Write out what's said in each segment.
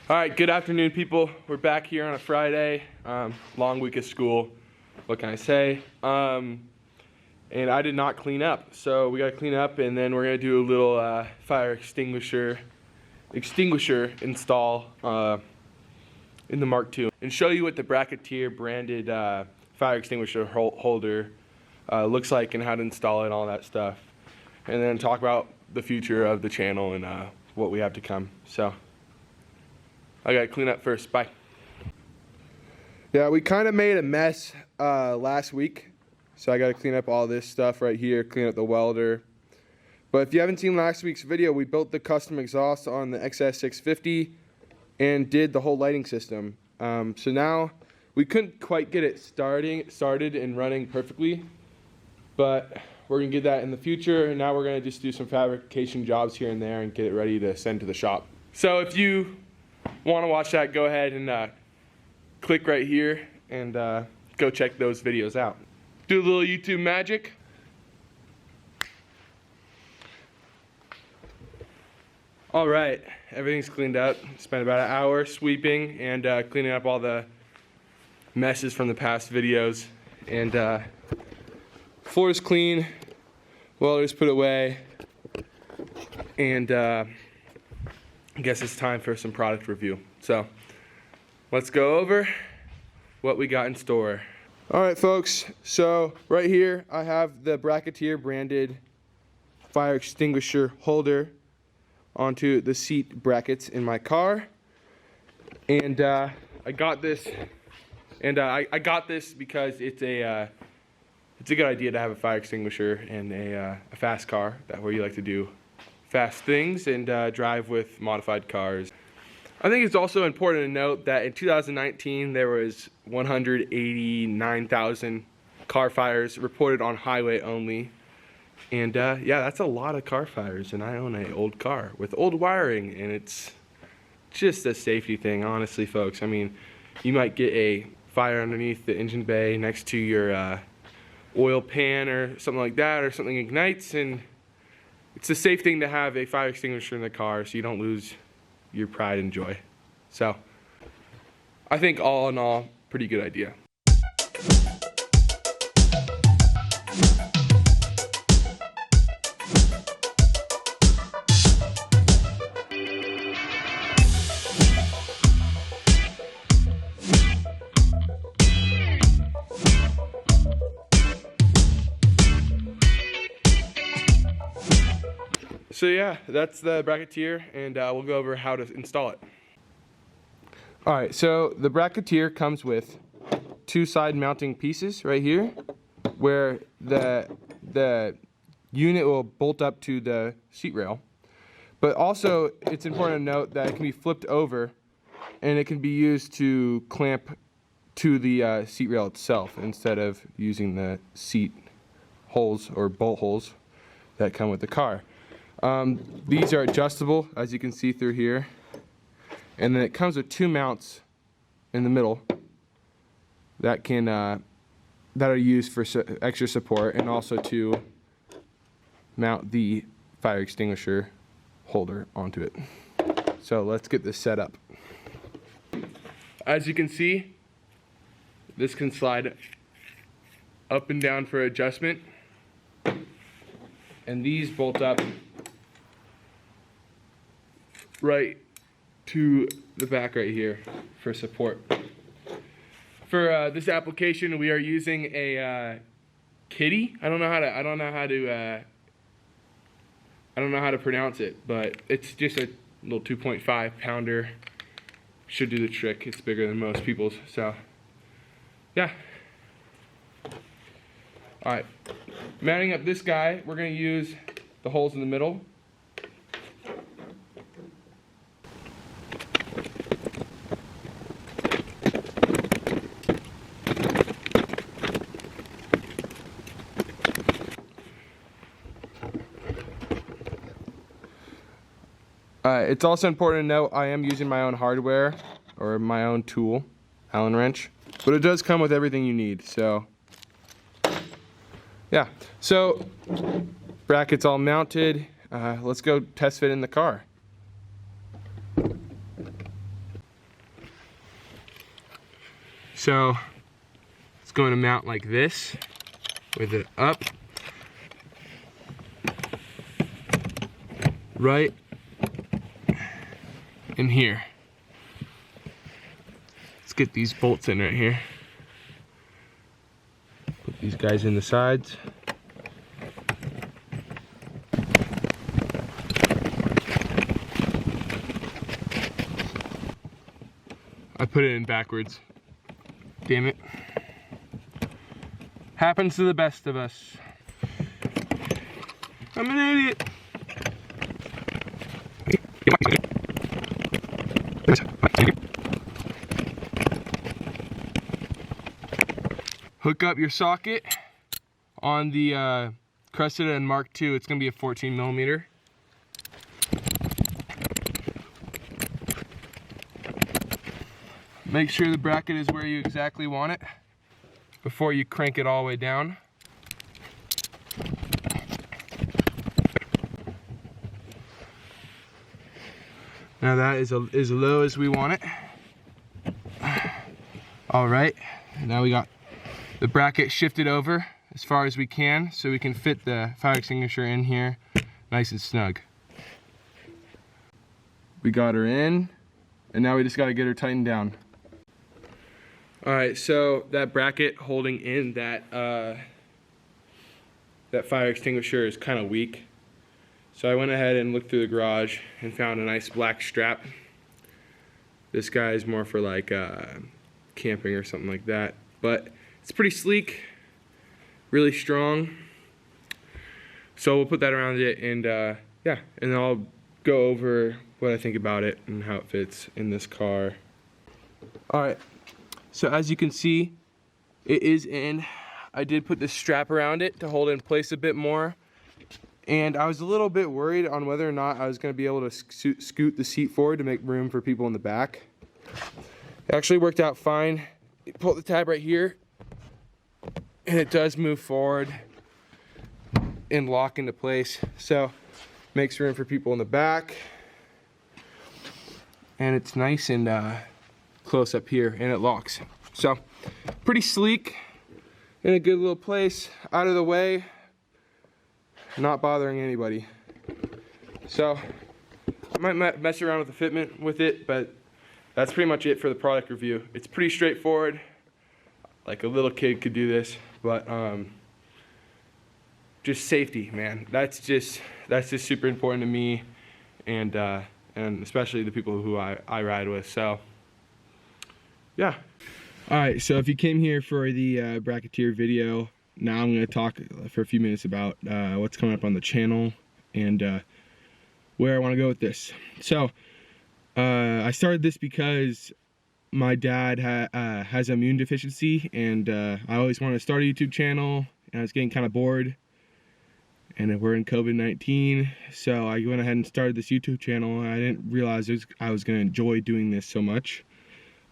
All right, good afternoon, people. We're back here on a Friday, long week of school. What can I say? And I did not clean up, so we got to clean up, and then we're gonna do a little fire extinguisher install in the Mark II, and show you what the Bracketeer branded fire extinguisher holder looks like and how to install it and all that stuff, and then talk about the future of the channel and what we have to come. So I gotta clean up first. Bye. Yeah, we kind of made a mess last week, so I gotta clean up all this stuff right here, clean up the welder. But if you haven't seen last week's video, we built the custom exhaust on the XS650 and did the whole lighting system. So now we couldn't quite get it started and running perfectly, but we're gonna get that in the future. And now we're gonna just do some fabrication jobs here and there and get it ready to send to the shop. So if you want to watch that, go ahead and click right here and go check those videos out. Do a little YouTube magic. All right, everything's cleaned up. Spent about an hour sweeping and cleaning up all the messes from the past videos. And floor is clean, welder's put away, and I guess it's time for some product review. So let's go over what we got in store. All right, folks, so right here I have the Bracketeer branded fire extinguisher holder onto the seat brackets in my car. And I got this, and I got this because it's a good idea to have a fire extinguisher in a fast car, that where you like to do fast things and drive with modified cars. I think it's also important to note that in 2019 there was 189,000 car fires reported on highway only, and yeah, that's a lot of car fires. And I own an old car with old wiring, and it's just a safety thing, honestly, folks. I mean, you might get a fire underneath the engine bay next to your oil pan or something like that, or something ignites, and it's a safe thing to have a fire extinguisher in the car so you don't lose your pride and joy. So I think all in all, pretty good idea. So yeah, that's the Bracketeer, and we'll go over how to install it. Alright, so the Bracketeer comes with two side mounting pieces right here, where the unit will bolt up to the seat rail. But also, it's important to note that it can be flipped over, and it can be used to clamp to the seat rail itself, instead of using the seat holes or bolt holes that come with the car. These are adjustable, as you can see through here, and then it comes with two mounts in the middle that can that are used for extra support, and also to mount the fire extinguisher holder onto it. So let's get this set up. As you can see, this can slide up and down for adjustment, and these bolt up right to the back right here for support. For this application, we are using a kitty. I don't know how to pronounce it, but it's just a little 2.5 pounder. Should do the trick. It's bigger than most people's. So yeah. All right. Mounting up this guy, we're going to use the holes in the middle. It's also important to note I am using my own hardware, or my own tool, Allen wrench, but it does come with everything you need. So yeah, so brackets all mounted. Let's go test fit in the car. So it's going to mount like this with it up right in here. Let's get these bolts in right here. Put these guys in the sides. I put it in backwards. Damn it. Happens to the best of us. I'm an idiot. Hook up your socket on the Cressida and Mark II. It's gonna be a 14mm. Make sure the bracket is where you exactly want it before you crank it all the way down. Now that is as low as we want it. All right, now we got the bracket shifted over as far as we can so we can fit the fire extinguisher in here nice and snug. We got her in, and now we just got to get her tightened down. All right, so that bracket holding in that that fire extinguisher is kind of weak. So I went ahead and looked through the garage and found a nice black strap. This guy is more for like camping or something like that, but it's pretty sleek, really strong. So we'll put that around it, and yeah, and then I'll go over what I think about it and how it fits in this car. All right, so as you can see, it is in. I did put this strap around it to hold it in place a bit more. And I was a little bit worried on whether or not I was going to be able to scoot the seat forward to make room for people in the back. It actually worked out fine. You pull the tab right here, and it does move forward and lock into place. So makes room for people in the back. And it's nice and close up here, and it locks. So pretty sleek, in a good little place, out of the way. Not bothering anybody. So I might mess around with the fitment with it, but that's pretty much it for the product review. It's pretty straightforward. Like a little kid could do this, but just safety, man. That's just super important to me, and especially the people who I ride with. So yeah. All right. So if you came here for the Bracketeer video, now I'm going to talk for a few minutes about what's coming up on the channel and where I want to go with this. So I started this because my dad has immune deficiency, and I always wanted to start a YouTube channel, and I was getting kind of bored, and we're in COVID-19, so I went ahead and started this YouTube channel, and I didn't realize I was going to enjoy doing this so much.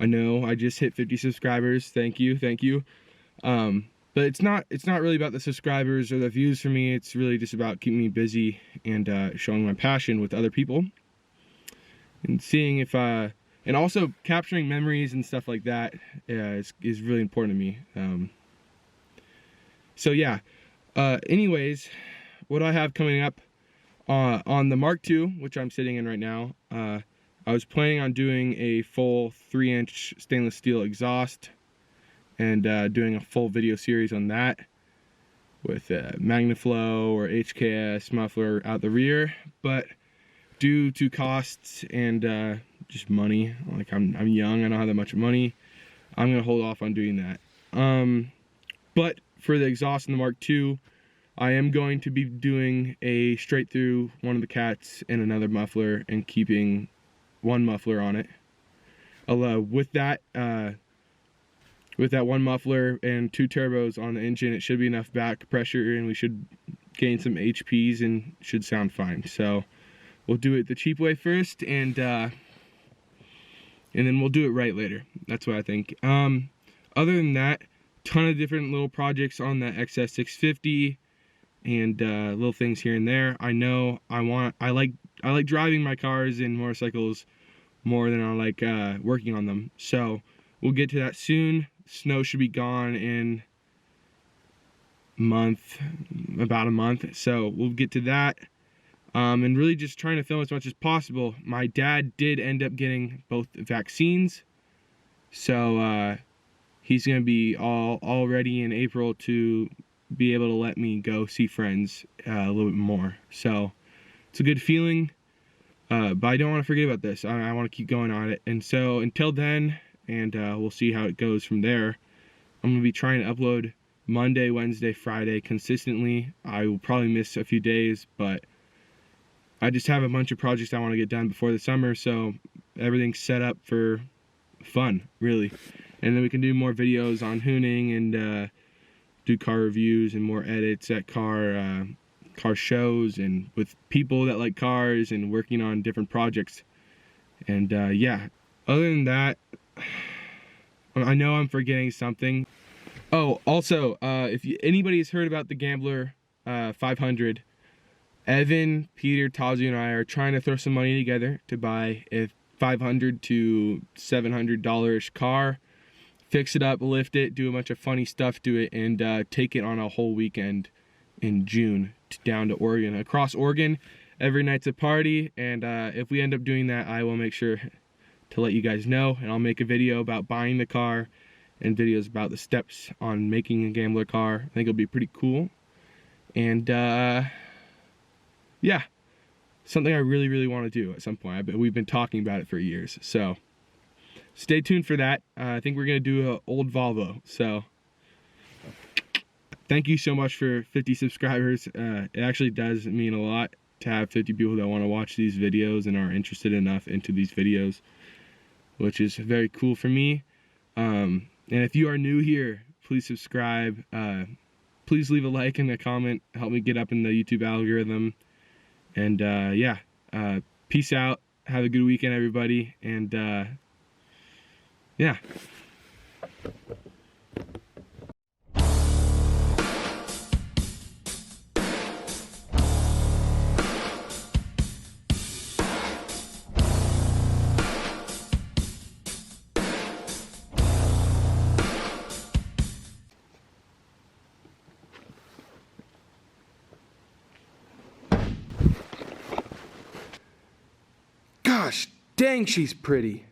I know I just hit 50 subscribers. Thank you. But it's not really about the subscribers or the views for me. It's really just about keeping me busy and showing my passion with other people, and seeing if and also capturing memories and stuff like that is really important to me. So yeah. Anyways, what I have coming up on the Mark II, which I'm sitting in right now, I was planning on doing a full 3-inch stainless steel exhaust, and doing a full video series on that with MagnaFlow or HKS muffler out the rear. But due to costs and just money, like I'm young, I don't have that much money, I'm gonna hold off on doing that. But for the exhaust in the Mark II, I am going to be doing a straight through one of the cats and another muffler, and keeping one muffler on it. With that one muffler and 2 turbos on the engine, it should be enough back pressure, and we should gain some HPs and should sound fine. So we'll do it the cheap way first, and then we'll do it right later. That's what I think. Other than that, ton of different little projects on the XS650 and little things here and there. I know I like driving my cars and motorcycles more than I like working on them. So we'll get to that soon. Snow should be gone in about a month. So we'll get to that. And really just trying to film as much as possible. My dad did end up getting both vaccines. So he's going to be all ready in April to be able to let me go see friends a little bit more. So it's a good feeling. But I don't want to forget about this. I want to keep going on it. And so until then, and we'll see how it goes from there, I'm going to be trying to upload Monday, Wednesday, Friday consistently. I will probably miss a few days, but I just have a bunch of projects I want to get done before the summer, so everything's set up for fun, really. And then we can do more videos on hooning and do car reviews and more edits at car shows and with people that like cars and working on different projects. And yeah, other than that, I know I'm forgetting something. Oh, also, if anybody has heard about the Gambler 500, Evan, Peter, Tazu, and I are trying to throw some money together to buy a $500 to $700-ish car, fix it up, lift it, do a bunch of funny stuff to it, and take it on a whole weekend in June down to Oregon. Across Oregon, every night's a party, and if we end up doing that, I will make sure to let you guys know, and I'll make a video about buying the car and videos about the steps on making a Gambler car. I think it'll be pretty cool. And yeah, something I really, really want to do at some point. We've been talking about it for years, so stay tuned for that. I think we're gonna do an old Volvo. So thank you so much for 50 subscribers. It actually does mean a lot to have 50 people that want to watch these videos and are interested enough into these videos, which is very cool for me. And if you are new here, please subscribe. Please leave a like and a comment. Help me get up in the YouTube algorithm. And yeah, peace out. Have a good weekend, everybody. And yeah. Gosh dang, she's pretty.